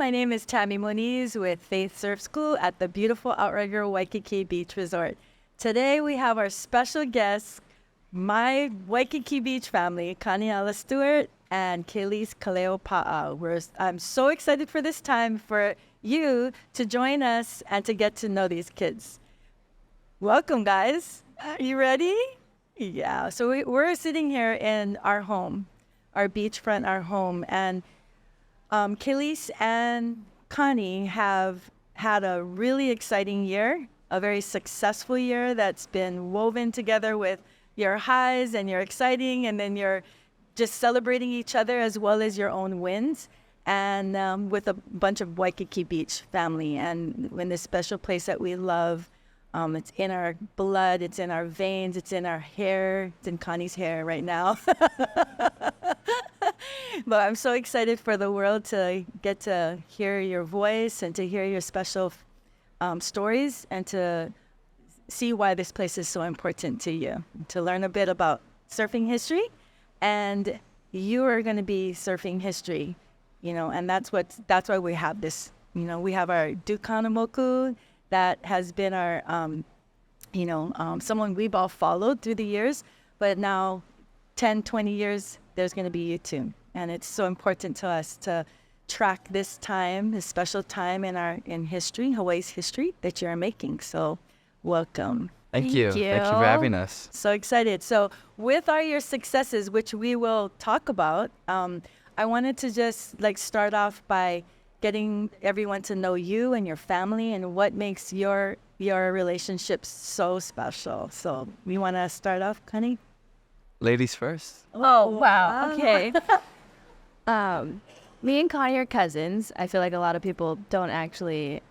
my name is Tammy Moniz with Faith Surf School at the beautiful OUTRIGGER Waikiki Beach Resort. Today we have our special guests, my Waikiki Beach family, Kaniela Stewart and Kelis Kaleopa'a. I'm so excited for this time for you to join us and to get to know these kids. Welcome, guys. Are you ready? Yeah, so we're sitting here in our home, our beachfront, our home, and Kelis and Connie have had a really exciting year, a very successful year that's been woven together with your highs and your exciting, and then you're just celebrating each other as well as your own wins, and with a bunch of Waikiki Beach family, and in this special place that we love. It's in our blood, it's in our veins, it's in our hair, it's in Connie's hair right now. But I'm so excited for the world to get to hear your voice and to hear your special stories and to see why this place is so important to you, to learn a bit about surfing history. And you are going to be surfing history, and that's why we have this. We have our Dukanamoku that has been our, someone we've all followed through the years, but now 10, 20 years, there's going to be you too. And it's so important to us to track this time, this special time in history, Hawaii's history that you're making. So welcome. Thank you. Thank you for having us. So excited. So with all your successes, which we will talk about, I wanted to just start off by getting everyone to know you and your family and what makes your relationships so special. So we want to start off, Connie? Ladies first. Oh, wow. Okay. Me and Connie are cousins. I feel like a lot of people don't actually,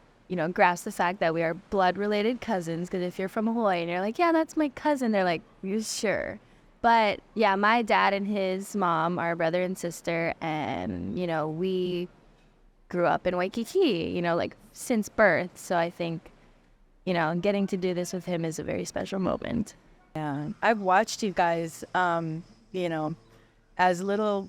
grasp the fact that we are blood-related cousins, because if you're from Hawaii and you're like, yeah, that's my cousin, they're like, you sure? But yeah, my dad and his mom are brother and sister, and, we grew up in Waikiki, since birth. So I think, getting to do this with him is a very special moment. Yeah, I've watched you guys, as little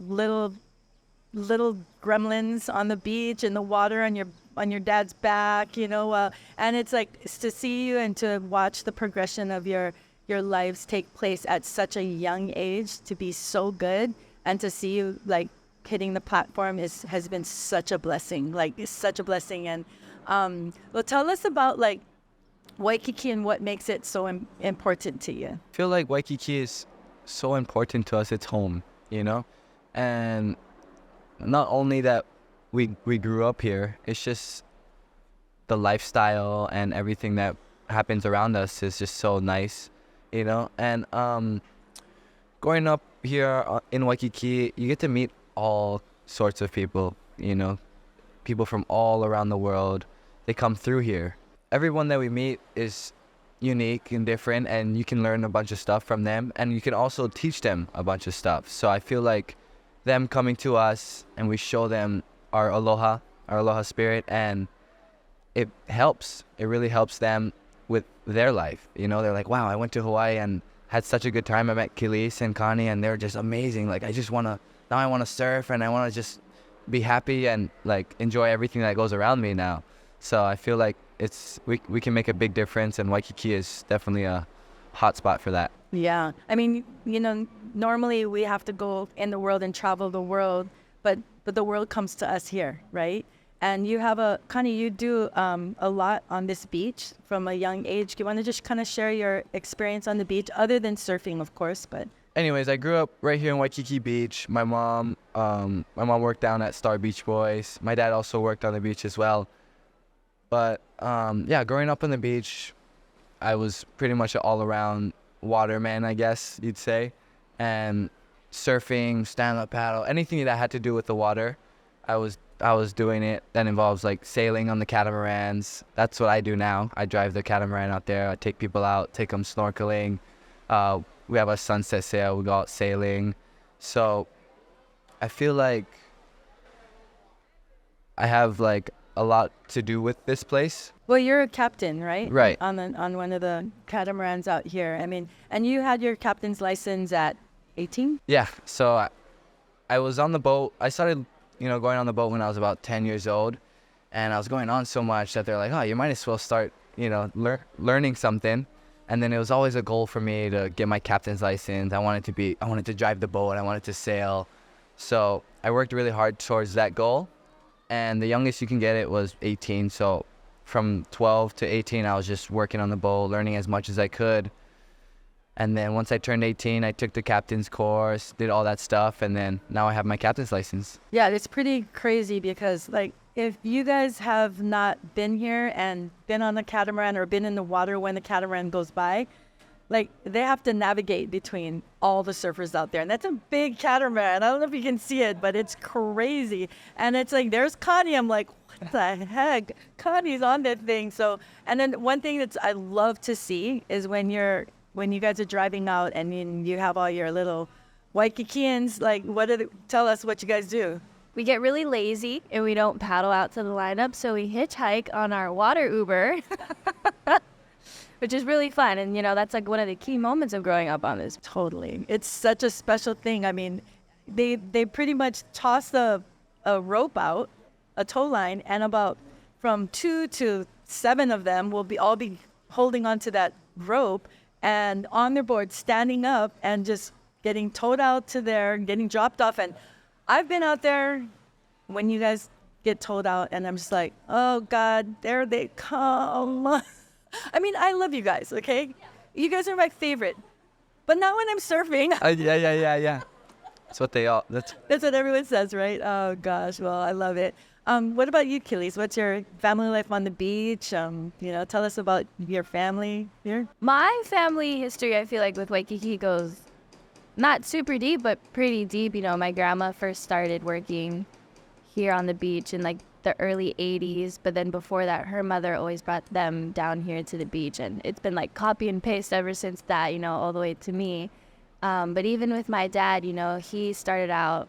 gremlins on the beach in the water on your dad's back, and it's to see you and to watch the progression of your lives take place at such a young age, to be so good, and to see you hitting the platform has been such a blessing. It's such a blessing. And well, tell us about Waikiki and what makes it so important to you. I feel like Waikiki is so important to us. It's home, and not only that we grew up here, it's just the lifestyle and everything that happens around us is just so nice, and growing up here in Waikiki, you get to meet all sorts of people, people from all around the world. They come through here. Everyone that we meet is unique and different, and you can learn a bunch of stuff from them, and you can also teach them a bunch of stuff. So I feel like them coming to us and we show them our aloha spirit, and it really helps them with their life. They're like, wow, I went to Hawaii and had such a good time. I met Kelis and Connie, and they're just amazing. Now I want to surf, and I want to just be happy and enjoy everything that goes around me now. So I feel like we can make a big difference, and Waikiki is definitely a hot spot for that. Yeah. I mean, normally we have to go in the world and travel the world, but the world comes to us here, right? And you have Connie, you do a lot on this beach from a young age. Do you want to just kind of share your experience on the beach, other than surfing, of course, but... Anyways, I grew up right here in Waikiki Beach. My mom worked down at Star Beach Boys. My dad also worked on the beach as well. But growing up on the beach, I was pretty much an all-around waterman, I guess you'd say. And surfing, stand-up paddle, anything that had to do with the water, I was doing it. That involves sailing on the catamarans. That's what I do now. I drive the catamaran out there. I take people out, take them snorkeling. We have a sunset sail. We go out sailing. So I feel like I have a lot to do with this place. Well, you're a captain, right? Right. On one of the catamarans out here. I mean, and you had your captain's license at 18? Yeah. So I was on the boat. I started, going on the boat when I was about 10 years old. And I was going on so much that they're like, oh, you might as well start, learning something. And then it was always a goal for me to get my captain's license. I wanted to drive the boat. I wanted to sail. So I worked really hard towards that goal. And the youngest you can get it was 18. So from 12 to 18, I was just working on the boat, learning as much as I could. And then once I turned 18, I took the captain's course, did all that stuff. And then now I have my captain's license. Yeah, it's pretty crazy because, like, if you guys have not been here and been on the catamaran or been in the water when the catamaran goes by, like, they have to navigate between all the surfers out there. And that's a big catamaran. I don't know if you can see it, but it's crazy. And it's like, there's Connie. I'm like, what the heck? Connie's on that thing. So, and then one thing that's I love to see is when you guys are driving out and you have all your little Waikikians, like, tell us what you guys do. We get really lazy and we don't paddle out to the lineup, so we hitchhike on our water Uber, which is really fun. And, that's like one of the key moments of growing up on this. Totally. It's such a special thing. I mean, they pretty much toss a rope out, a tow line, and about from 2 to 7 of them will all be holding onto that rope and on their board, standing up and just getting towed out to there, getting dropped off. And I've been out there when you guys get towed out, and I'm just like, oh, God, there they come. I mean, I love you guys, okay? You guys are my favorite. But not when I'm surfing. Yeah. That's what That's what everyone says, right? Oh, gosh. Well, I love it. What about you, Kelis? What's your family life on the beach? Tell us about your family here. My family history, I feel like, with Waikiki goes not super deep, but pretty deep. My grandma first started working here on the beach in like the early 80s. But then before that, her mother always brought them down here to the beach. And it's been like copy and paste ever since that, all the way to me. But even with my dad, he started out,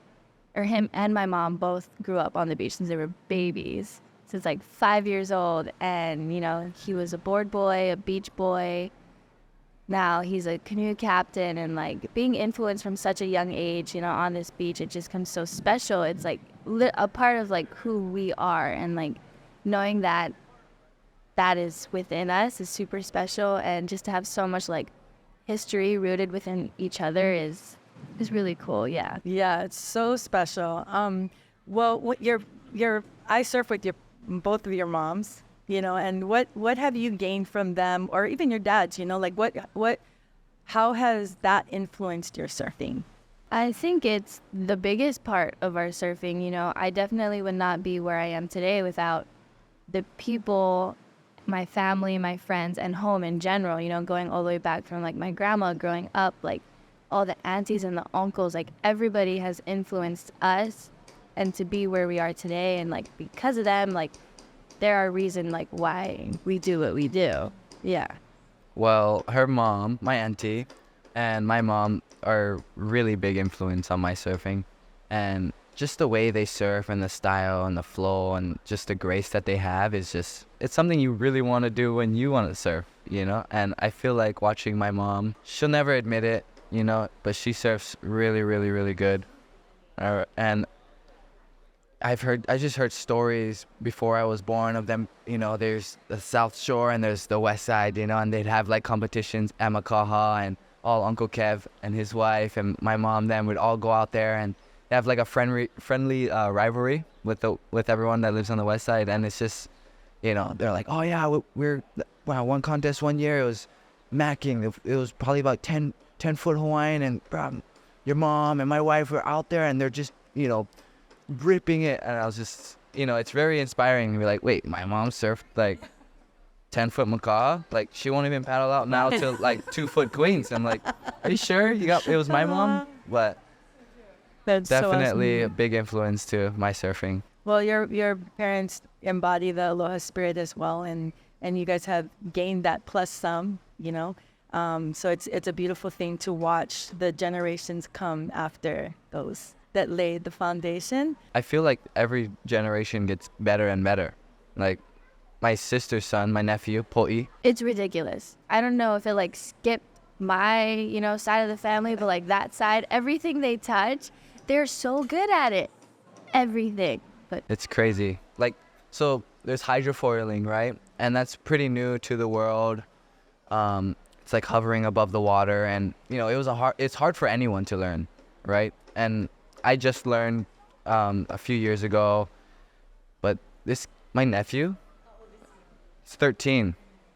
or him and my mom both grew up on the beach since they were babies, since like 5 years old. And, he was a board boy, a beach boy. Now he's a canoe captain, and like being influenced from such a young age, on this beach, it just comes so special. It's like a part of like who we are, and like knowing that is within us is super special. And just to have so much like history rooted within each other is really cool. Yeah. Yeah, it's so special. Well, I surf with both of your moms. And what have you gained from them, or even your dads, like how has that influenced your surfing? I think it's the biggest part of our surfing. I definitely would not be where I am today without the people, my family, my friends, and home in general, going all the way back from like my grandma growing up, like all the aunties and the uncles, like everybody has influenced us and to be where we are today. And like because of them, like they're our reason, like, why we do what we do. Yeah. Well, her mom, my auntie, and my mom are really big influence on my surfing. And just the way they surf and the style and the flow and just the grace that they have is just, it's something you really want to do when you want to surf, And I feel like watching my mom, she'll never admit it, but she surfs really, really, really good. And I just heard stories before I was born of them, there's the South Shore and there's the West Side, and they'd have like competitions at Makaha, and all Uncle Kev and his wife and my mom then would all go out there and they have like a friendly rivalry with everyone that lives on the West Side. And it's just, they're like, oh yeah, we're one contest one year, it was macking. It was probably about 10-foot Hawaiian, and your mom and my wife were out there and they're just, ripping it. And I was just, it's very inspiring to be like, wait, my mom surfed like 10-foot macaw, like she won't even paddle out now to like 2-foot queens. I'm like, are you sure it was my mom? But That's definitely so a awesome. bit's influence to my surfing. Well, your parents embody the aloha spirit as well, and you guys have gained that plus some, so it's a beautiful thing to watch the generations come after those that laid the foundation. I feel like every generation gets better and better. Like my sister's son, my nephew, Po'i. It's ridiculous. I don't know if it like skipped my, side of the family, but like that side, everything they touch, they're so good at it. Everything. But It's crazy. Like, so there's hydrofoiling, right? And that's pretty new to the world. It's like hovering above the water, and it's hard for anyone to learn, right? And I just learned a few years ago, but my nephew, he's 13,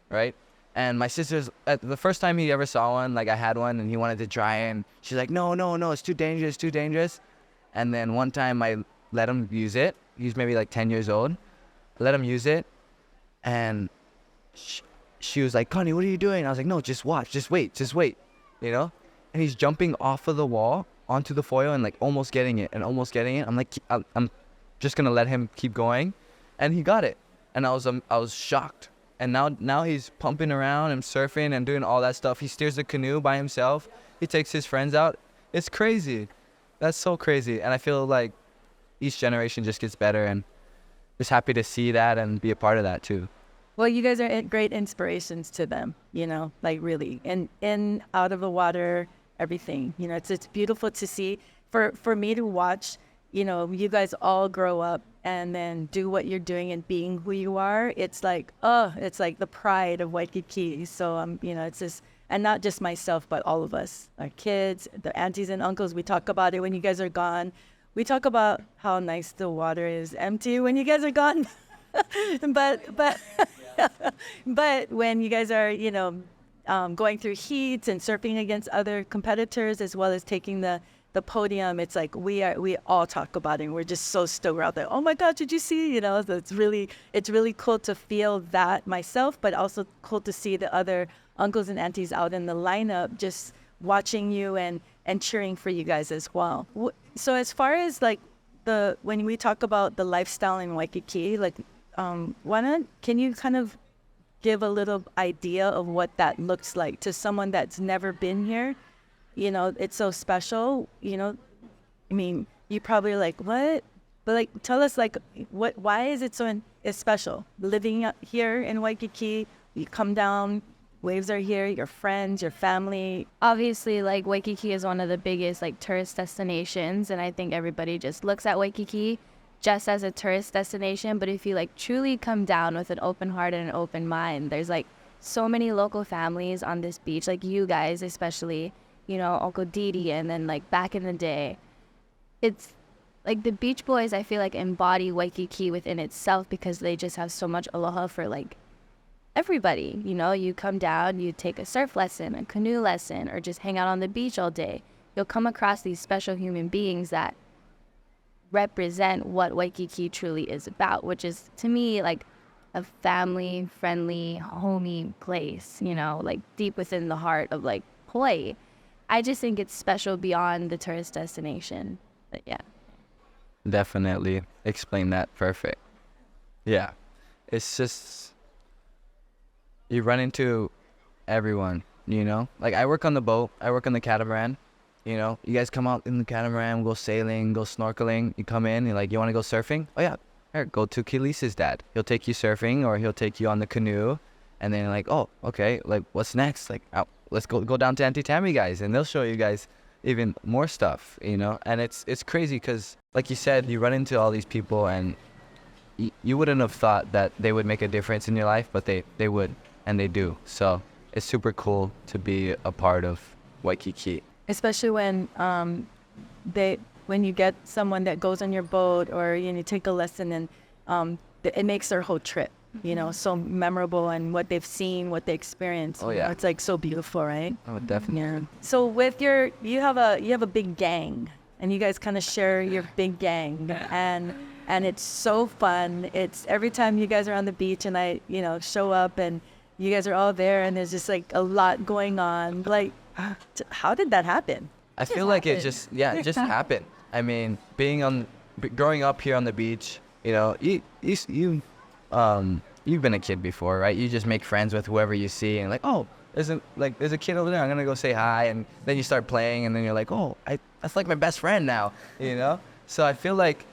right? And my sister's, the first time he ever saw one, like I had one and he wanted to try it, and she's like, no, it's too dangerous. And then one time I let him use it. He's maybe like 10 years old. Let him use it, and she was like, Connie, what are you doing? I was like, no, just watch, just wait, you know? And he's jumping off of the wall onto the foil and like almost getting it. I'm like, I'm just gonna let him keep going, and he got it. And I was shocked. And now he's pumping around and surfing and doing all that stuff. He steers the canoe by himself. He takes his friends out. It's crazy. That's so crazy. And I feel like each generation just gets better, and just happy to see that and be a part of that too. Well, you guys are great inspirations to them, like really, in, out of the water, everything. It's beautiful to see. For me to watch, you guys all grow up and then do what you're doing and being who you are. It's like, it's like the pride of Waikiki. So, it's just, and not just myself, but all of us, our kids, the aunties and uncles. We talk about it when you guys are gone. We talk about how nice the water is empty when you guys are gone. But when you guys are, going through heats and surfing against other competitors, as well as taking the podium, it's like we all talk about it. And we're just so stoked. We're out there. Oh my God, did you see? So it's really cool to feel that myself, but also cool to see the other uncles and aunties out in the lineup, just watching you and cheering for you guys as well. So as far as like when we talk about the lifestyle in Waikiki, like, can you kind of give a little idea of what that looks like to someone that's never been here? It's so special, I mean, you probably like, what? But like, tell us like, why is it so it's special? Living here in Waikiki, you come down, waves are here, your friends, your family. Obviously, like Waikiki is one of the biggest like tourist destinations, and I think everybody just looks at Waikiki just as a tourist destination. But if you like truly come down with an open heart and an open mind, there's like so many local families on this beach, like you guys especially, Uncle Didi, and then like back in the day, it's like the Beach Boys, I feel like embody Waikiki within itself, because they just have so much aloha for like everybody. You come down, you take a surf lesson, a canoe lesson, or just hang out on the beach all day. You'll come across these special human beings that represent what Waikiki truly is about, which is to me like a family friendly, homey place, like deep within the heart of like Hawaii. I just think it's special beyond the tourist destination. But yeah. Definitely explain that perfect. Yeah. It's just, you run into everyone, Like I work on the boat, I work on the catamaran, you guys come out in the catamaran, go sailing, go snorkeling, you come in, you're like, you want to go surfing? Oh yeah, here, go to Kelis's dad. He'll take you surfing, or he'll take you on the canoe, and then you're like, oh, okay, like what's next? Like, let's go down to Auntie Tammy guys, and they'll show you guys even more stuff, and it's crazy because like you said, you run into all these people, and you wouldn't have thought that they would make a difference in your life, but they would, and they do. So it's super cool to be a part of Waikiki. Especially when when you get someone that goes on your boat, or you take a lesson, and it makes their whole trip, so memorable, and what they've seen, what they experienced. Oh yeah, it's like so beautiful, right? Oh, definitely. Yeah. So with you have a big gang, and you guys kind of share your big gang, and it's so fun. It's every time you guys are on the beach, and I show up, and you guys are all there, and there's just like a lot going on. Like, how did that happen? I feel like it just happened. I mean, growing up here on the beach, you've been a kid before, right? You just make friends with whoever you see, and like, oh, there's a kid over there, I'm gonna go say hi, and then you start playing, and then you're like, oh, that's like my best friend now, So I feel like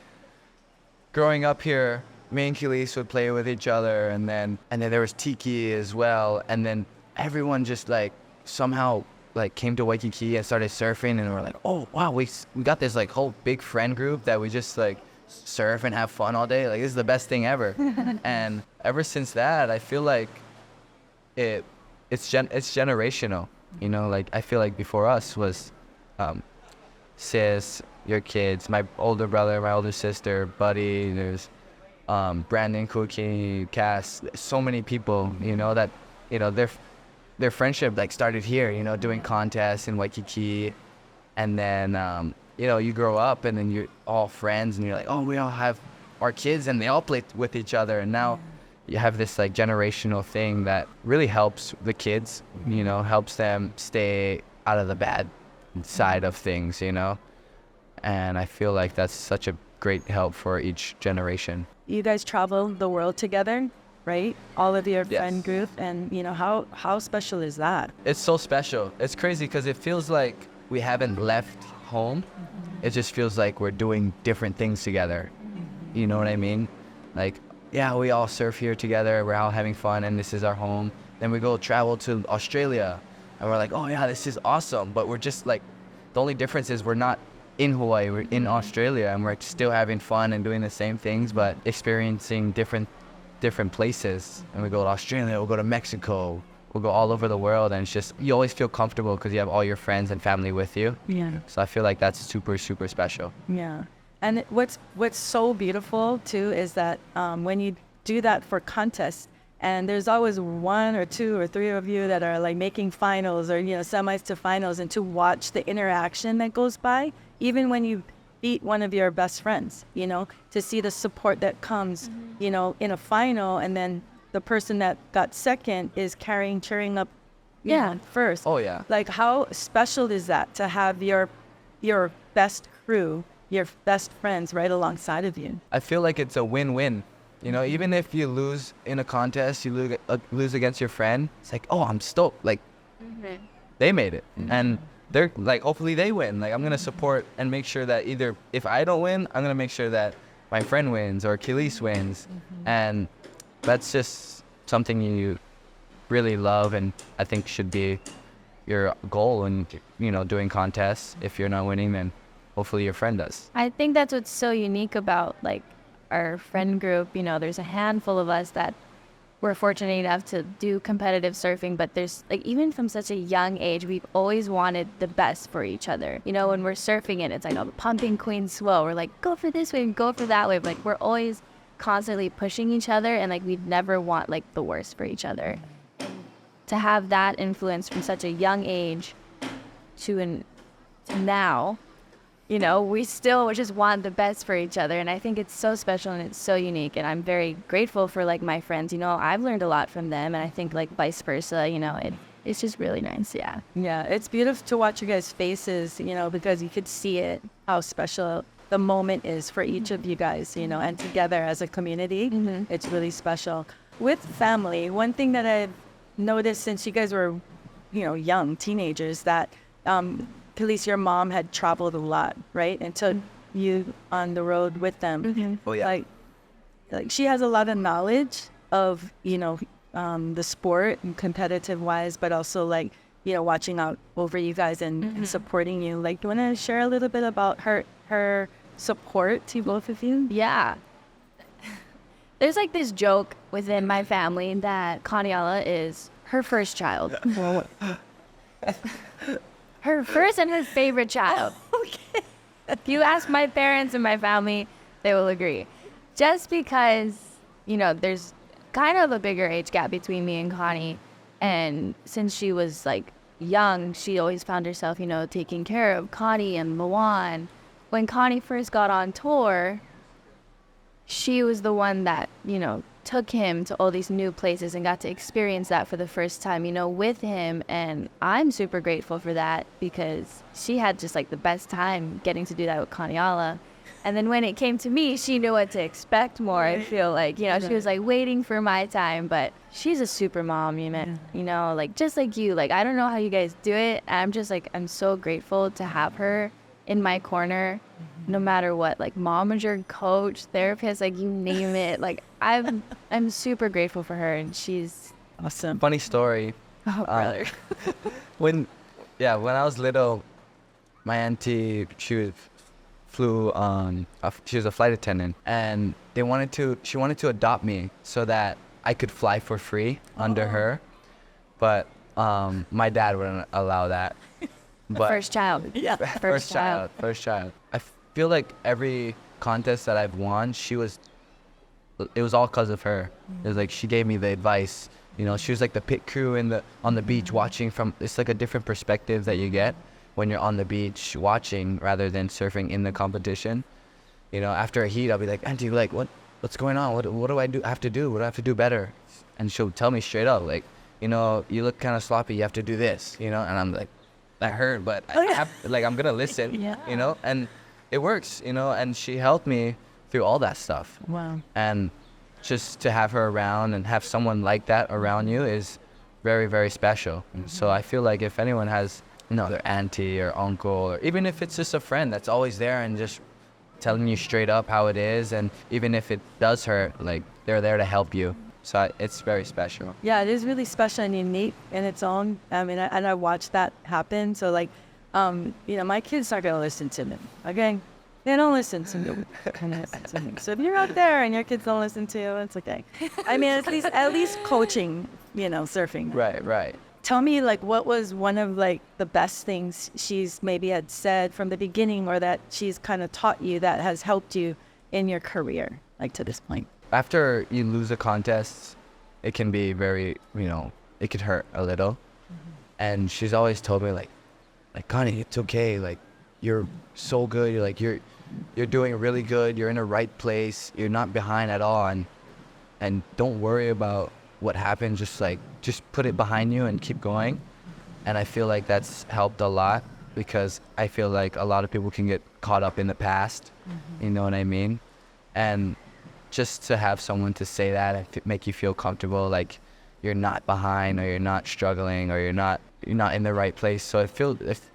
growing up here, me and Kelis would play with each other, and then there was Tiki as well, and then everyone just like somehow like came to Waikiki and started surfing, and we're like, oh wow, we got this like whole big friend group that we just like surf and have fun all day. Like, this is the best thing ever. And ever since that, I feel like it's generational. You know, like, I feel like before us was sis, your kids, my older brother, my older sister, Buddy, there's Brandon, Cookie, Cass, so many people, you know, that, you know, their friendship like started here, you know, doing contests in Waikiki. And then, you know, you grow up and then you're all friends and you're like, oh, we all have our kids and they all play with each other. And now you have this like generational thing that really helps the kids, you know, helps them stay out of the bad side of things, you know. And I feel like that's such a great help for each generation. You guys travel the world together, right? All of your Yes. friend group, and you know, how special is that? It's so special. It's crazy because it feels like we haven't left home. It just feels like we're doing different things together. You know what I mean? Like, yeah, we all surf here together. We're all having fun and this is our home. Then we go travel to Australia and we're like, oh yeah, this is awesome. But we're just like, the only difference is we're not in Hawaii, we're in Australia, and we're still having fun and doing the same things, but experiencing different places. And we go to Australia, we'll go to Mexico, we'll go all over the world, and it's just, you always feel comfortable because you have all your friends and family with you. Yeah. So I feel like that's super, super special. Yeah. And what's so beautiful too is that when you do that for contests, and there's always one or two or three of you that are like making finals or, you know, semis to finals, and to watch the interaction that goes by, even when you beat one of your best friends, you know, to see the support that comes, you know, in a final, and then the person that got second is cheering up, you know, first. Oh yeah. Like, how special is that to have your best crew, your best friends right alongside of you? I feel like it's a win-win. You know, even if you lose in a contest, you lose against your friend, it's like, oh, I'm stoked. Like, they made it. And they're like, hopefully they win. Like, I'm going to support and make sure that either if I don't win, I'm going to make sure that my friend wins or Kelis wins. And that's just something you really love and I think should be your goal in, you know, doing contests. If you're not winning, then hopefully your friend does. I think that's what's so unique about like our friend group. You know, there's a handful of us that we're fortunate enough to do competitive surfing, but there's like, even from such a young age, we've always wanted the best for each other. You know, when we're surfing it, it's like, oh, pumping queen swell. We're like, go for this way and go for that way. But, like, we're always constantly pushing each other, and like we'd never want like the worst for each other. To have that influence from such a young age to now, you know, we still just want the best for each other. And I think it's so special and it's so unique. And I'm very grateful for like my friends. You know, I've learned a lot from them. And I think like vice versa, you know, it's just really nice. Yeah. Yeah, it's beautiful to watch you guys' faces, you know, because you could see it, how special the moment is for each of you guys, you know, and together as a community, it's really special. With family, one thing that I've noticed since you guys were, you know, young teenagers, that Kelis, your mom had traveled a lot, right? And took you on the road with them. Oh yeah. Like she has a lot of knowledge of, you know, the sport and competitive wise, but also like, you know, watching out over you guys and supporting you. Like, do you want to share a little bit about her support to both of you? Yeah. There's like this joke within my family that Kaniela is her first child. Her first and her favorite child. Okay. If you ask my parents and my family, they will agree. Just because, you know, there's kind of a bigger age gap between me and Connie. And since she was like young, she always found herself, you know, taking care of Connie and Luan. When Connie first got on tour, she was the one that, you know, took him to all these new places and got to experience that for the first time, you know, with him. And I'm super grateful for that because she had just like the best time getting to do that with Kaniela. And then when it came to me, she knew what to expect more. I feel like, you know, she was like waiting for my time, but she's a super mom, you know, like just like you. Like, I don't know how you guys do it. I'm just like, I'm so grateful to have her in my corner, no matter what, like momager, coach, therapist, like you name it. Like I'm super grateful for her, and she's Awesome. Funny story. oh brother. When I was little, my auntie, she would flew she was a flight attendant, and she wanted to adopt me so that I could fly for free under her, but my dad wouldn't allow that. But First child. Yeah. first child. I feel like every contest that I've won, it was all because of her. It was like she gave me the advice. You know, she was like the pit crew on the beach watching from. It's like a different perspective that you get when you're on the beach watching rather than surfing in the competition. You know, after a heat, I'll be like, Auntie, like what's going on? What do I have to do? What do I have to do better? And she'll tell me straight up, like, you know, you look kind of sloppy. You have to do this. You know, and I'm like, I heard, but I'm gonna listen. Yeah. You know, and it works. You know, and she helped me through all that stuff. Wow. And just to have her around and have someone like that around you is very, very special. And so I feel like if anyone has, you know, their auntie or uncle, or even if it's just a friend that's always there and just telling you straight up how it is, and even if it does hurt, like, they're there to help you. So it's very special. Yeah, it is really special and unique in its own. I mean, I watched that happen. So, like, you know, my kids aren't going to listen to me. Okay? They don't listen to me. So if you're out there and your kids don't listen to you, it's okay. I mean, at least coaching, you know, surfing. Right. Tell me, like, what was one of, like, the best things she's maybe had said from the beginning, or that she's kind of taught you that has helped you in your career, like, to this point? After you lose a contest, it can be very, you know, it could hurt a little. Mm-hmm. And she's always told me, like, Connie, it's okay. Like, you're so good. You're doing really good. You're in the right place. You're not behind at all. And don't worry about what happened. Just put it behind you and keep going. And I feel like that's helped a lot, because I feel like a lot of people can get caught up in the past. Mm-hmm. You know what I mean? And just to have someone to say that and make you feel comfortable, like you're not behind, or you're not struggling, or you're not in the right place. So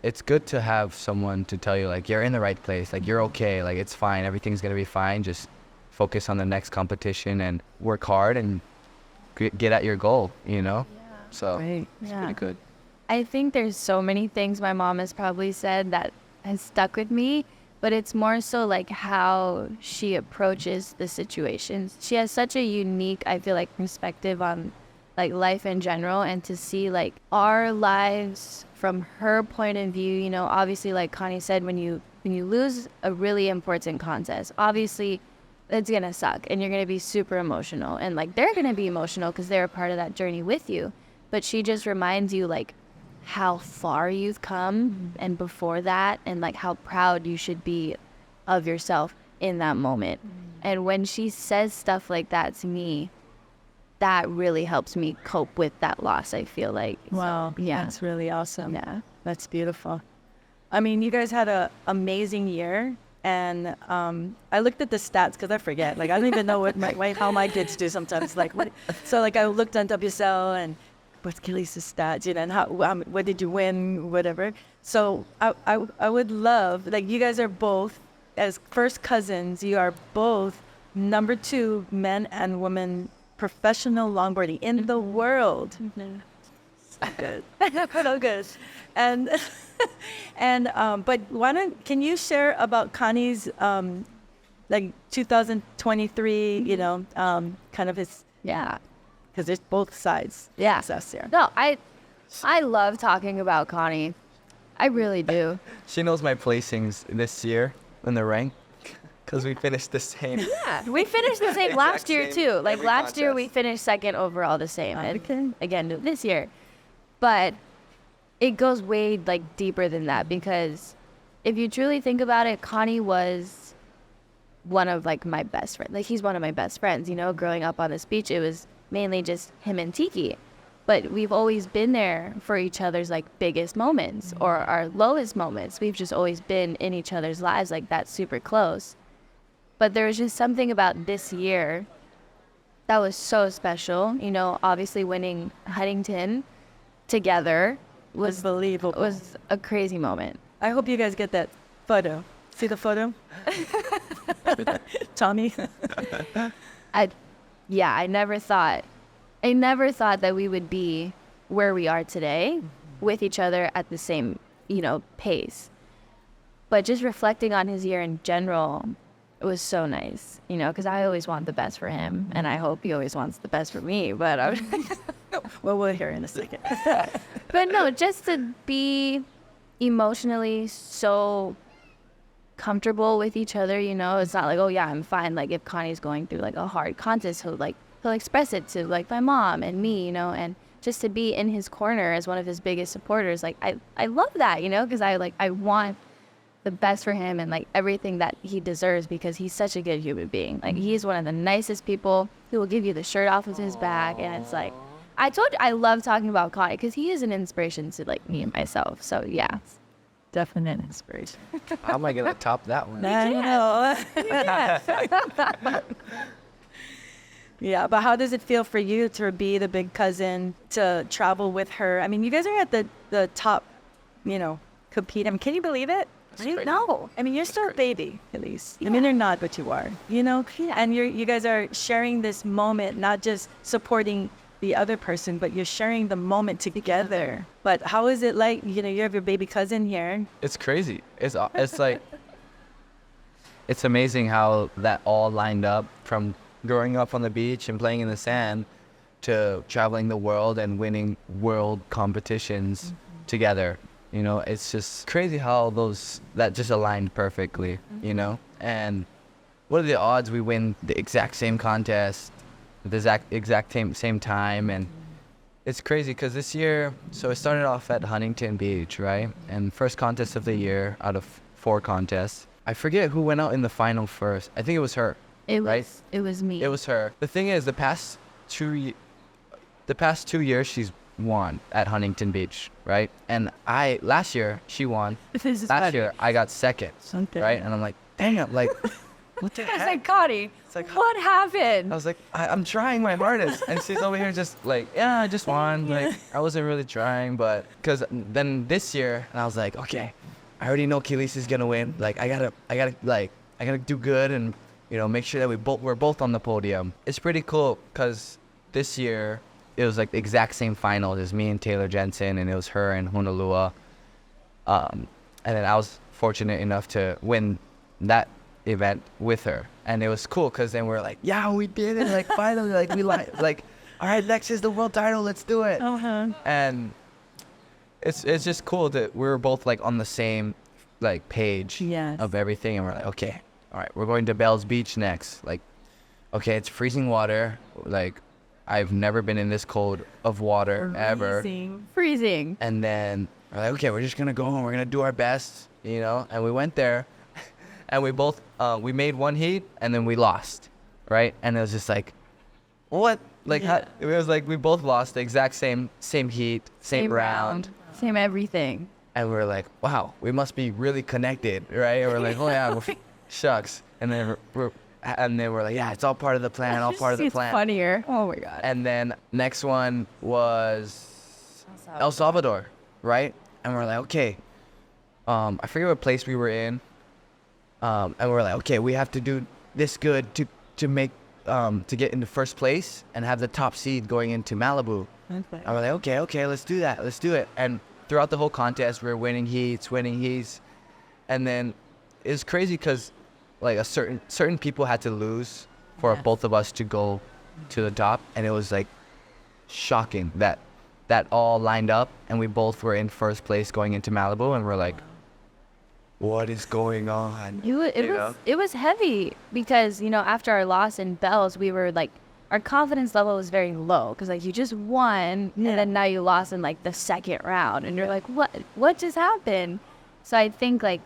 it's good to have someone to tell you, like, you're in the right place, like, you're okay, like, it's fine, everything's gonna be fine, just focus on the next competition and work hard and get at your goal, you know? Yeah. So Right. it's Yeah. pretty good. I think there's so many things my mom has probably said that has stuck with me, but it's more so like how she approaches the situations. She has such a unique, I feel like, perspective on, like, life in general, and to see, like, our lives from her point of view. You know, obviously, like Connie said, when you lose a really important contest, obviously it's gonna suck and you're gonna be super emotional, and, like, they're gonna be emotional because they're a part of that journey with you. But she just reminds you, like, how far you've come, and before that, and, like, how proud you should be of yourself in that moment. And when she says stuff like that to me, that really helps me cope with that loss, I feel like. Wow. So, yeah. That's really awesome. Yeah. That's beautiful. I mean, you guys had an amazing year. And I looked at the stats because I forget. Like, I don't even know how my kids do sometimes. Like, what? So, like, I looked on WSL and what's Kelis' stats, you know, and how, what did you win, whatever. So I would love, like, you guys are both, as first cousins, you are both number 2 men and women professional longboarding in the world. So good. So good. But can you share about Connie's, like, 2023, you know, kind of his, Yeah. because there's both sides. Yeah. Success there. No, I love talking about Connie. I really do. She knows my placings this year in the rank, because we finished the same. Yeah, we finished the same last year too. Like, last year we finished second overall, the same. And again, this year. But it goes way, like, deeper than that, because if you truly think about it, Connie was one of, like, my best friends. Like, he's one of my best friends, you know. Growing up on this beach, it was mainly just him and Tiki. But we've always been there for each other's, like, biggest moments or our lowest moments. We've just always been in each other's lives, like, that super close. But there was just something about this year that was so special. You know, obviously winning Huntington together was a crazy moment. I hope you guys get that photo. See the photo? Tommy? I never thought that we would be where we are today with each other at the same, you know, pace. But just reflecting on his year in general, it was so nice, you know, because I always want the best for him, and I hope he always wants the best for me. But Well, we'll hear in a second. but no, just to be emotionally so comfortable with each other, you know, it's not like, oh yeah, I'm fine. Like if Connie's going through like a hard contest, he'll express it to like my mom and me, you know, and just to be in his corner as one of his biggest supporters, like I love that, you know, because I want the best for him and like everything that he deserves, because he's such a good human being. Like he's one of the nicest people who will give you the shirt off of his back, and it's like, I told you I love talking about Connie because he is an inspiration to like me and myself. So yeah. Definite inspiration. How am I gonna top that one? I know. Yeah, but how does it feel for you to be the big cousin, to travel with her? I mean, you guys are at the top, you know, compete. I mean, can you believe it? I don't know. I mean, you're still a baby, at least. I mean, they're not, but you are, you know? Yeah. And you guys are sharing this moment, not just supporting the other person, but you're sharing the moment together. But how is it like, you know, you have your baby cousin here. It's crazy. It's like, it's amazing how that all lined up, from growing up on the beach and playing in the sand to traveling the world and winning world competitions together. You know, it's just crazy how that just aligned perfectly, you know? And what are the odds we win the exact same contest at the exact same time? And it's crazy because this year, so it started off at Huntington Beach, right? And first contest of the year out of 4 contests. I forget who went out in the final first. I think it was her. It right? was me. It was her. The thing is, the past 2 years she's won at Huntington Beach, right? And last year she won. Last year I got second, right? And I'm like, damn, like, what the I was heck? like, Connie, It's like, what happened? I was like, I'm trying my hardest, and she's over here just like, yeah, I just won. Like, I wasn't really trying, but because then this year, and I was like, okay, I already know Kelis is gonna win. Like, I gotta do good, and you know, make sure that we're both on the podium. It's pretty cool because this year it was like the exact same finals as me and Taylor Jensen, and it was her and Honolua. And then I was fortunate enough to win that event with her, and it was cool because then we're like, yeah, we did it, like finally, like we like, all right, next is the world title, let's do it. And it's just cool that we're both like on the same like page of everything, and we're like, okay, all right, we're going to Bell's Beach next. Like, okay, it's freezing water. Like, I've never been in this cold of water ever. Freezing. And then we're like, okay, we're just gonna go and we're gonna do our best, you know. And we went there, and we both we made one heat, and then we lost, right? And it was just like, what? Like, how, it was like we both lost the exact same heat, same round, same everything. and we were like, wow, we must be really connected, right? And we're like, oh yeah, well, shucks. And then we're like, yeah, it's all part of the plan, all part of the plan. It's funnier. Oh my god. And then next one was El Salvador, right? And we're like, okay, I forget what place we were in. And we're like, okay, we have to do this good to make to get into first place and have the top seed going into Malibu. And we're like, okay, let's do that, let's do it. And throughout the whole contest, we're winning heats, and then it's crazy because like a certain people had to lose for both of us to go to the top, and it was like shocking that all lined up and we both were in first place going into Malibu, and we're like, what is going on? It was heavy because, you know, after our loss in Bells, we were like, our confidence level was very low because like you just won and then now you lost in like the second round and you're like, what just happened? So I think like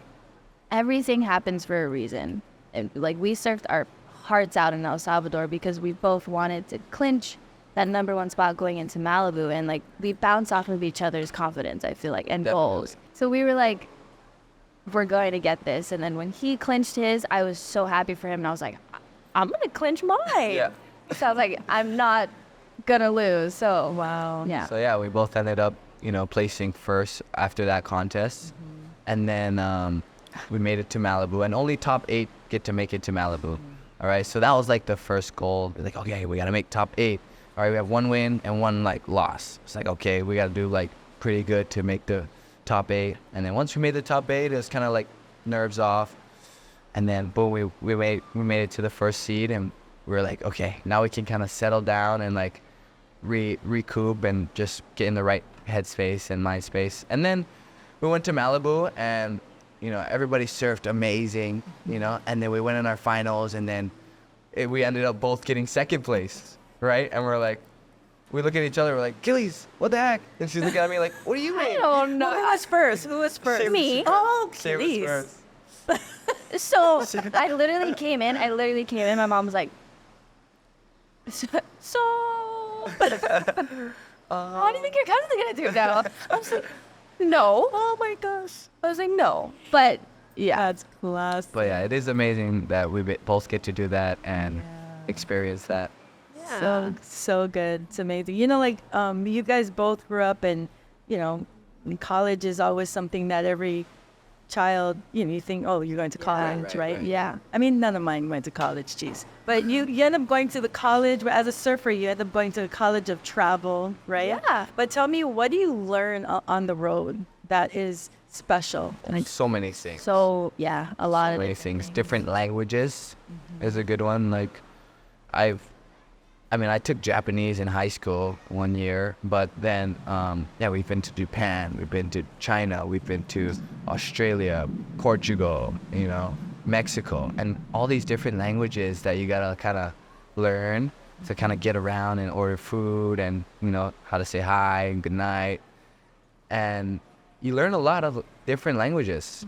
everything happens for a reason. And like we surfed our hearts out in El Salvador because we both wanted to clinch that #1 spot going into Malibu, and like we bounced off of each other's confidence, I feel like, and goals. So we were like, we're going to get this. And then when he clinched his, I was so happy for him, and I was like, I'm gonna clinch mine. So I was like, I'm not gonna lose. So yeah. So yeah, we both ended up, you know, placing first after that contest, and then we made it to Malibu, and only top 8 get to make it to Malibu. All right, so that was like the first goal. Like, okay, we gotta make top 8. All right, we have 1 win and 1 like loss. It's like, okay, we gotta do like pretty good to make the top 8. And then once we made the top 8, it was kind of like nerves off. And then boom, we made it to the first seed, and we were like, okay, now we can kind of settle down and like recoup and just get in the right headspace and mind space. And then we went to Malibu, and you know, everybody surfed amazing, you know, and then we went in our finals, and then we ended up both getting second place, right? And we're like, we look at each other, we're like, Kelis, what the heck? And she's looking at me like, what do you mean? I don't know. Who was first? Who was first? Me. Oh, Say what's Kelis. first. So I literally came in. My mom was like, so what do you think your cousin's gonna do now? I was like, no. Oh my gosh. I was like, no. But yeah, That's class. But yeah, it is amazing that we both get to do that and experience that. So good. It's amazing. You know, like you guys both grew up in, you know, college is always something that every child, you know, you think, oh, you're going to college, right? yeah. I mean, none of mine went to college, geez. But you end up going to the college, as a surfer, you end up going to the college of travel, right? Yeah. But tell me, what do you learn on the road that is special? So many things. So yeah, a lot So of many it. things. Different languages is a good one. Like, I took Japanese in high school 1 year, but then, we've been to Japan, we've been to China, we've been to Australia, Portugal, you know, Mexico, and all these different languages that you gotta kind of learn to kind of get around and order food and, you know, how to say hi and good night. And you learn a lot of different languages.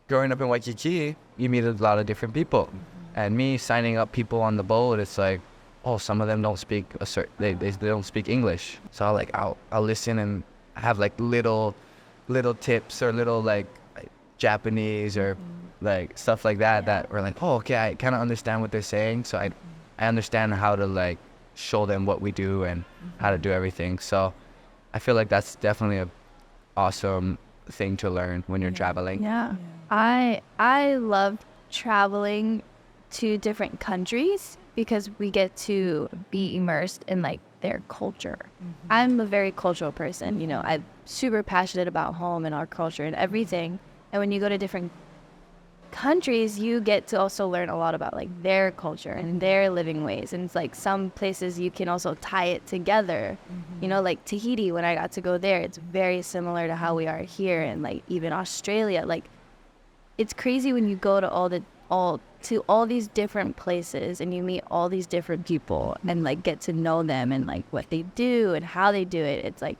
Growing up in Waikiki, you meet a lot of different people. And me signing up people on the boat, it's like, oh, some of them don't speak they don't speak English. So I'll listen and have like little tips or little like Japanese or like stuff like that that we're like, oh, okay, I kind of understand what they're saying. So I understand how to like show them what we do and how to do everything. So I feel like that's definitely a awesome thing to learn when you're traveling. Yeah. I love traveling to different countries because we get to be immersed in like their culture. I'm a very cultural person, you know. I'm super passionate about home and our culture and everything. And when you go to different countries, you get to also learn a lot about like their culture and their living ways. And it's like some places you can also tie it together. You know, like Tahiti, when I got to go there, it's very similar to how we are here. And like even Australia, like it's crazy when you go to all these different places and you meet all these different people and like get to know them and like what they do and how they do it. It's like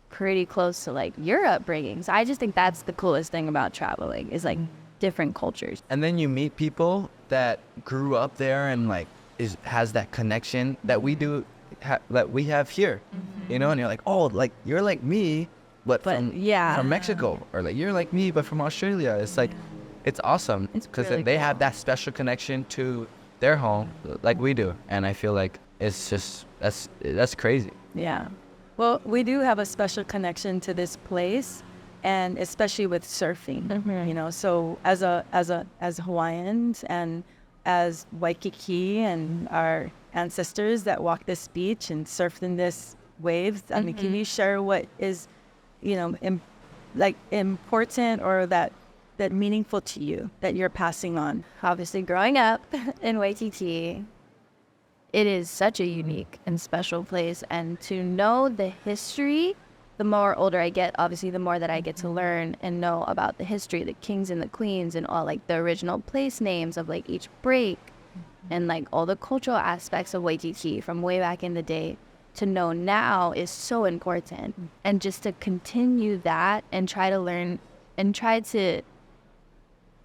pretty close to like your upbringing. So I just think that's the coolest thing about traveling is like different cultures. And then you meet people that grew up there and like has that connection that we do that we have here, you know. And you're like, oh, like you're like me, but from Mexico, or like you're like me, but from Australia. It's like. It's awesome because really they cool. have that special connection to their home like we do. And I feel like it's just, that's crazy. Yeah. Well, we do have a special connection to this place, and especially with surfing, you know. So as Hawaiians and as Waikiki and our ancestors that walked this beach and surfed in this waves, I mean, can you share what is, you know, important or that meaningful to you that you're passing on? Obviously, growing up in Waikiki, it is such a unique and special place. And to know the history, the more older I get, obviously, the more that I get to learn and know about the history, the kings and the queens and all like the original place names of like each break and like all the cultural aspects of Waikiki from way back in the day to know now is so important. And just to continue that and try to learn and try to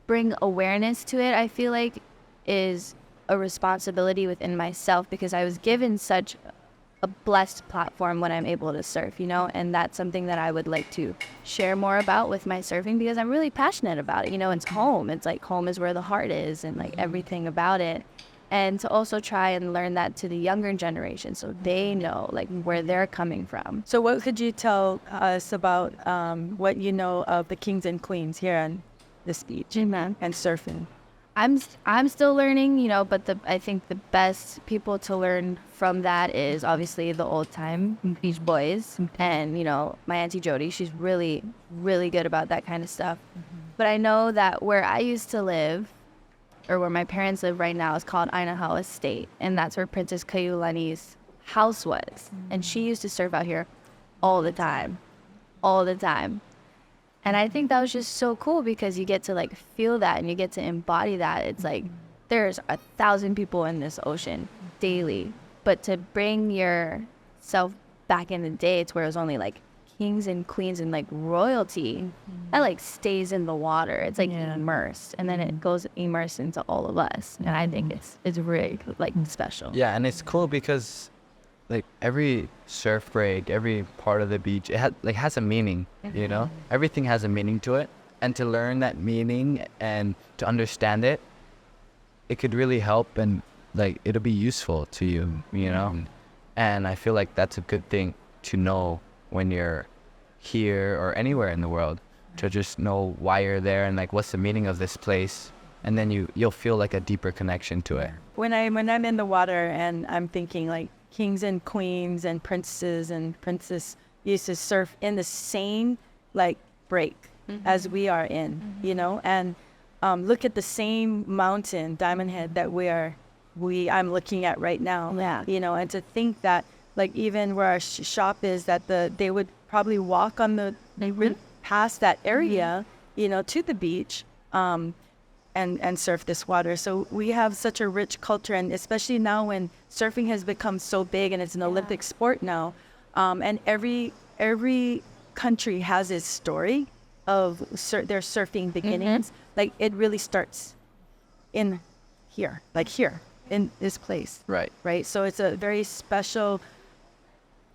bring awareness to it, I feel like is a responsibility within myself because I was given such a blessed platform when I'm able to surf, you know, and that's something that I would like to share more about with my surfing because I'm really passionate about it. You know, it's home. It's like home is where the heart is and like everything about it. And to also try and learn that to the younger generation so they know like where they're coming from. So what could you tell us about what you know of the kings and queens here on this beach and surfing? I'm still learning, you know, but I think the best people to learn from that is obviously the old time Beach Boys and, you know, my Auntie Jody. She's really, really good about that kind of stuff. But I know that where I used to live, or where my parents live right now, is called Ainahau Estate, and that's where Princess Kaiulani's house was. And she used to surf out here all the time. All the time. And I think that was just so cool because you get to like feel that and you get to embody that. It's like there's 1,000 people in this ocean daily, but to bring yourself back in the day, it's where it was only like kings and queens and like royalty that like stays in the water. It's like immersed, and then it goes immersed into all of us. And I think it's really like special. Yeah, and it's cool because like every surf break, every part of the beach, it has a meaning, you know? Everything has a meaning to it. And to learn that meaning and to understand it, it could really help and like it'll be useful to you, you know? And I feel like that's a good thing to know when you're here or anywhere in the world, to just know why you're there and like what's the meaning of this place. And then you'll feel like a deeper connection to it. When I'm in the water and I'm thinking like kings and queens and princes and princess used to surf in the same like break as we are in, you know, and look at the same mountain, Diamond Head, that I'm looking at right now. Yeah. You know, and to think that like even where our shop is, that they would probably walk on they would pass that area, you know, to the beach, and surf this water. So we have such a rich culture, and especially now when surfing has become so big and it's an Olympic sport now, and every country has its story of their surfing beginnings. Like it really starts in here, in this place. Right. So it's a very special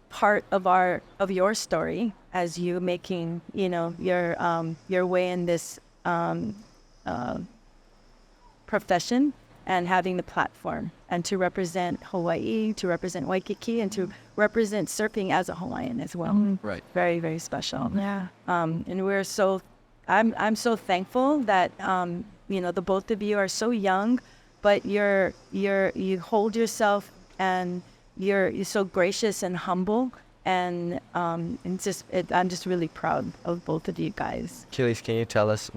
part of your story as you making, you know, your way in this profession and having the platform and to represent Hawaii, to represent Waikiki, and to represent surfing as a Hawaiian as well. Right. Very, very special. Yeah. And I'm so thankful that you know, the both of you are so young, but you hold yourself and you're so gracious and humble, and I'm just really proud of both of you guys. Kelis, can you tell us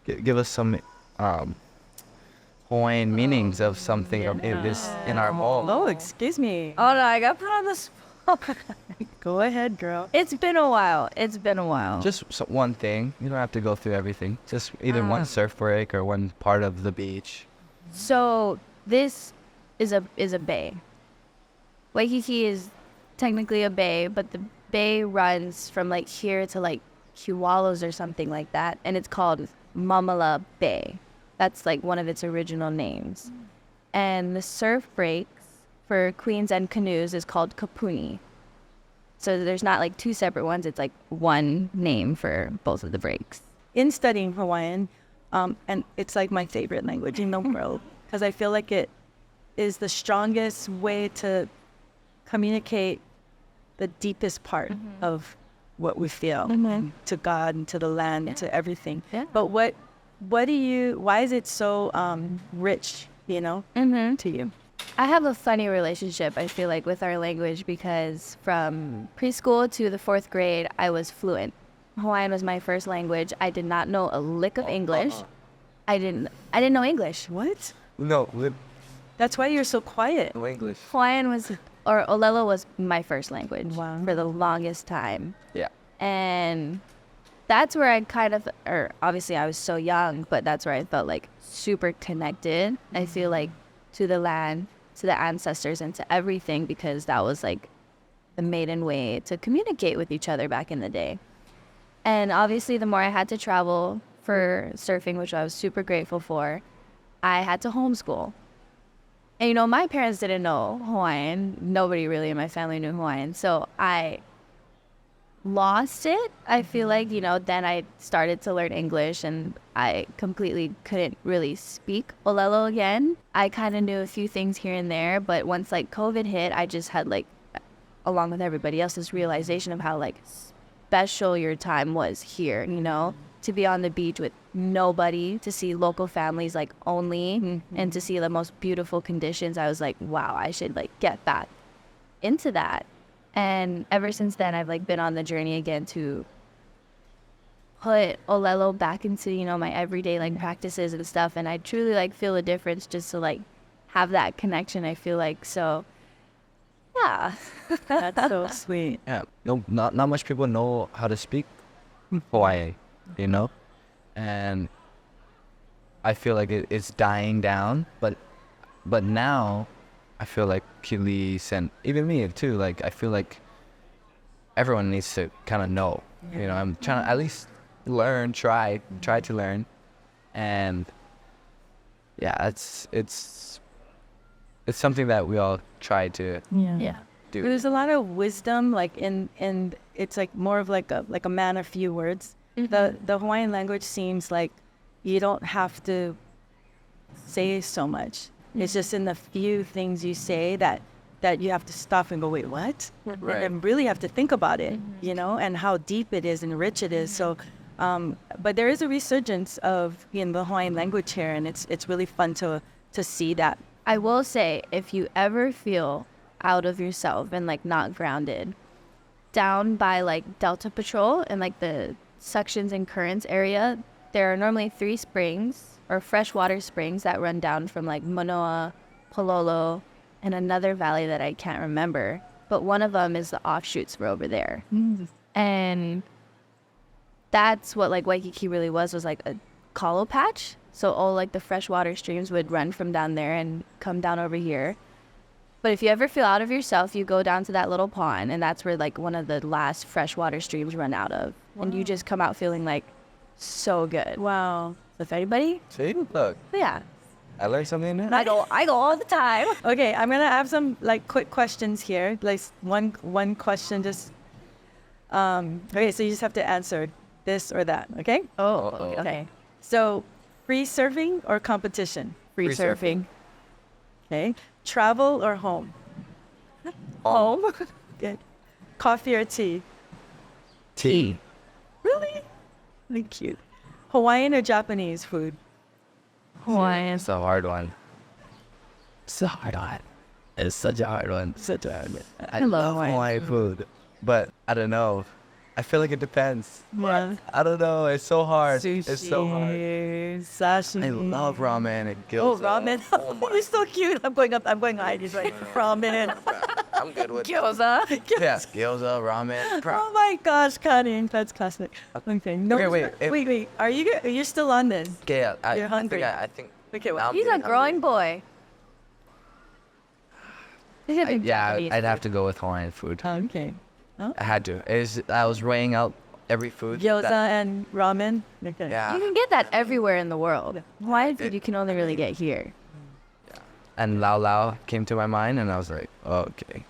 give us some Hawaiian meanings of something in our home? Oh, excuse me. Oh no, I got put on the spot. Go ahead, girl. It's been a while. Just one thing. You don't have to go through everything. Just either one surf break or one part of the beach. So this is a bay. Waikiki is technically a bay, but the bay runs from like here to like Kualos or something like that, and it's called Mamala Bay. That's like one of its original names. And the surf breaks for queens and canoes is called kapuni. So there's not like two separate ones, it's like one name for both of the breaks. In studying Hawaiian, and it's like my favorite language in the world, because I feel like it is the strongest way to communicate the deepest part of what we feel to God and to the land, to everything. Yeah. But why is it so rich, you know, to you? I have a funny relationship, I feel like, with our language because from preschool to the 4th grade, I was fluent. Hawaiian was my first language. I did not know a lick of English. I didn't know English. What? No, That's why you're so quiet. no English. Hawaiian or Olelo was my first language Wow. for the longest time. Yeah. And that's where I obviously I was so young, but that's where I felt like super connected. I feel like to the land, to the ancestors, and to everything, because that was like the maiden way to communicate with each other back in the day. And obviously the more I had to travel for surfing, which I was super grateful for, I had to homeschool. And you know, my parents didn't know Hawaiian. Nobody really in my family knew Hawaiian. So I lost it. I feel like, you know, then I started to learn English and I completely couldn't really speak Olelo again. I kind of knew a few things here and there, but once like COVID hit, I just had like, along with everybody else, this realization of how like special your time was here, you know? to be on the beach with nobody, to see local families like only, and to see the most beautiful conditions, I was like, wow, I should like get back into that. And ever since then, I've like been on the journey again to put Olelo back into, you know, my everyday like practices and stuff. And I truly like feel a difference just to like have that connection, I feel like. So yeah. That's so sweet. Yeah, no, not much people know how to speak Hawaii, you know, and I feel like it's dying down. But now, I feel like Kelis and even me too. Like I feel like everyone needs to kind of know. You know, I'm trying to at least learn, try to learn, and yeah, it's something that we all try to Yeah. do. There's a lot of wisdom, like in it's like more of like a man of few words. The Hawaiian language seems like you don't have to say so much. It's just in the few things you say that you have to stop and go, wait, what? Right. And really have to think about it, you know, and how deep it is and rich it is. So, but there is a resurgence of the Hawaiian language here, and it's really fun to see that. I will say, if you ever feel out of yourself and like not grounded, down by like Delta Patrol and like the suctions and currents area, there are normally 3 springs or freshwater springs that run down from like Manoa, Pololo, and another valley that I can't remember. But one of them is the offshoots for over there. And that's what like Waikiki really was like a kalo patch. So all like the freshwater streams would run from down there and come down over here. But if you ever feel out of yourself, you go down to that little pond, and that's where like one of the last freshwater streams run out of. And you just come out feeling like so good. Wow. So if anybody, See, look, yeah, I learned something new. I go all the time. Okay, I'm gonna have some like quick questions here. Like one question, just okay. So you just have to answer this or that. Okay. Oh, Uh-oh. okay. So, free surfing or competition? Free Free surfing. Okay. Travel or home? Home. Good. Coffee or tea? Tea. Really? Really cute. Hawaiian or Japanese food? Hawaiian. It's a hard one. It's a hard one. It's such a hard one. Such a hard one. I love love Hawaiian Hawaiian food, but I don't know. I feel like it depends. Yeah. I don't know. It's so hard. Sushi, It's so hard. sashimi. I love ramen and Oh, gyoza. ramen. Oh my You're so cute. I'm going up. I'm going high. He's like, ramen. I'm good with Gyoza. Yeah, gyoza, ramen. Oh my gosh, Connie. That's classic. Okay. No, Okay, wait, if- wait. Are you still on this? Okay, yeah, You're hungry. I think. Okay, well, now I'm He's a getting growing boy. hungry. Yeah, I'd have to go with Hawaiian food. Okay. I had to. I was weighing out every food. Gyoza that- and ramen. Okay. Yeah. You can get that everywhere in the world. Hawaiian food you can only really get here. And Lao Lao came to my mind, and I was like, oh, okay.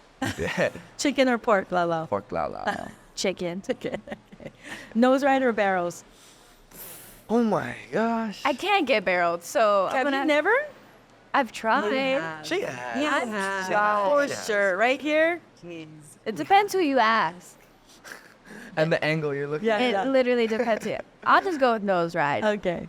Chicken or pork, Lalo? Pork Lao Lao. Chicken. Chicken. Okay. Nose ride or barrels? Oh my gosh. I can't get barreled, so I'm Have gonna. you never? I've tried. She has. Yeah, for Yes. sure. Right here? It depends who you ask. And the angle you're looking Yeah. at. It literally depends. I'll just go with nose ride. Okay.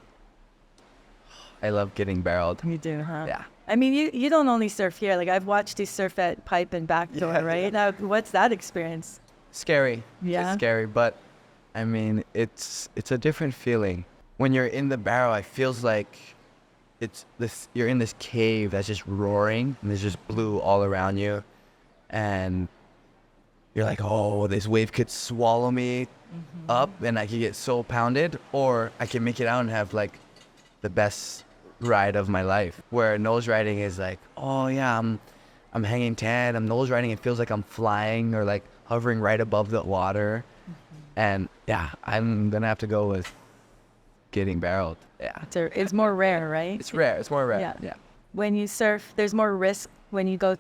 I love getting barreled. You do, huh? Yeah. I mean, you don't only surf here. Like, I've watched you surf at Pipe and Backdoor, Yeah, right? yeah. Now, what's that experience? Scary. Yeah? It's scary, but I mean, it's a different feeling. When you're in the barrel, it feels like you're in this cave that's just roaring, and there's just blue all around you, and you're like, oh, this wave could swallow me up, and I could get so pounded, or I can make it out and have like the best ride of my life. Where nose riding is like, oh yeah, I'm hanging 10, I'm nose riding, it feels like I'm flying or like hovering right above the water. And yeah, I'm gonna have to go with getting barreled. Yeah. It's more rare, right? It's rare. It's more rare. Yeah. Yeah. When you surf, there's more risk when you go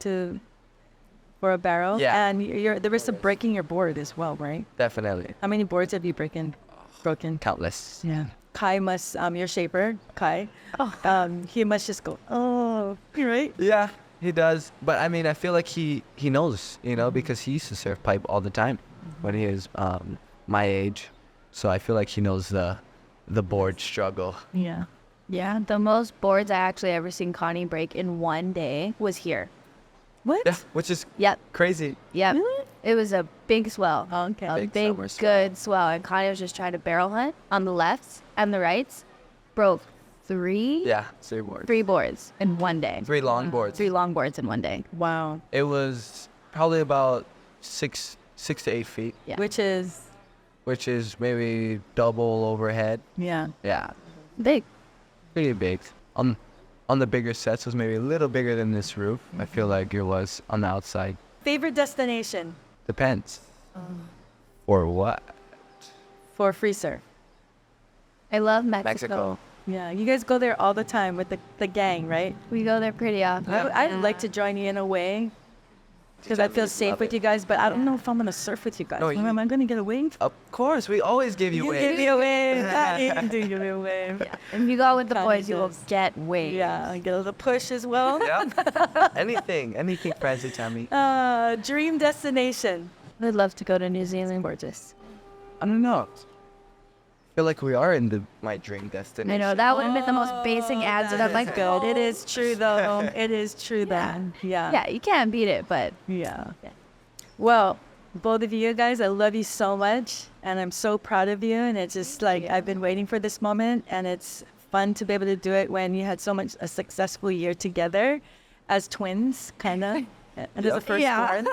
for a barrel. Yeah. And the risk of breaking your board as well, right? Definitely. How many boards have you broken? Countless. Yeah. Kai must, your shaper, Kai, he must just go, oh, right? Yeah, he does. But I mean, I feel like he knows, because he used to surf pipe all the time when he was my age. So I feel like he knows the the board struggle. Yeah. Yeah, the most boards I actually ever seen Connie break in one day was here. What? Yeah, which is Yep, crazy. yep. Really? It was a big swell. Okay. A Big big, summer swell. good swell. And Connie was just trying to barrel hunt on the lefts and the rights. Broke three Yeah, 3 boards. boards in one day. 3 long boards. 3 long boards in one day. Wow. It was probably about 6 to 8 feet, Yeah. Which is, which is maybe double overhead. yeah. Yeah, Big. pretty big. On the bigger sets was maybe a little bigger than this roof. I feel like it was on the outside. Favorite destination Depends. Or what? for free surf? I love Mexico. Mexico. Yeah, you guys go there all the time with the gang, right? We go there pretty often. I'd like to join you in a way because I feel safe with you guys, but I don't know if I'm going to surf with you guys. No, Am I going to get a wave? Of course, we always give you You waves. give me a wave. I do give me a wave. Yeah. If you go with the Connie boys, you will does. get waves. Yeah, I get a little push as well. Yeah. anything fancy, Tammy. Dream destination. I'd love to go to New Zealand. Gorgeous. I don't know. I feel like we are in my dream destination. I know that would have been the most basic answer. I'm like, good. It is true, though. It is true, that. Yeah. yeah, you can't beat it, but Yeah. Yeah. Well, both of you guys, I love you so much, and I'm so proud of you. And it's just like I've been waiting for this moment, and it's fun to be able to do it when you had so much a successful year together as twins, kind of. And as a firstborn,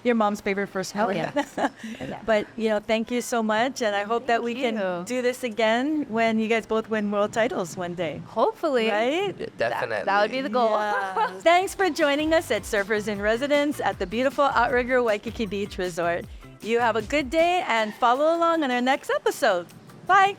your mom's favorite firstborn. yeah. But thank you so much, and I hope that we can you. do this again when you guys both win world titles one day. hopefully, Right? Definitely. that would be the goal. Yeah. Thanks for joining us at Surfers in Residence at the beautiful Outrigger Waikiki Beach Resort. You have a good day and follow along on our next episode. Bye.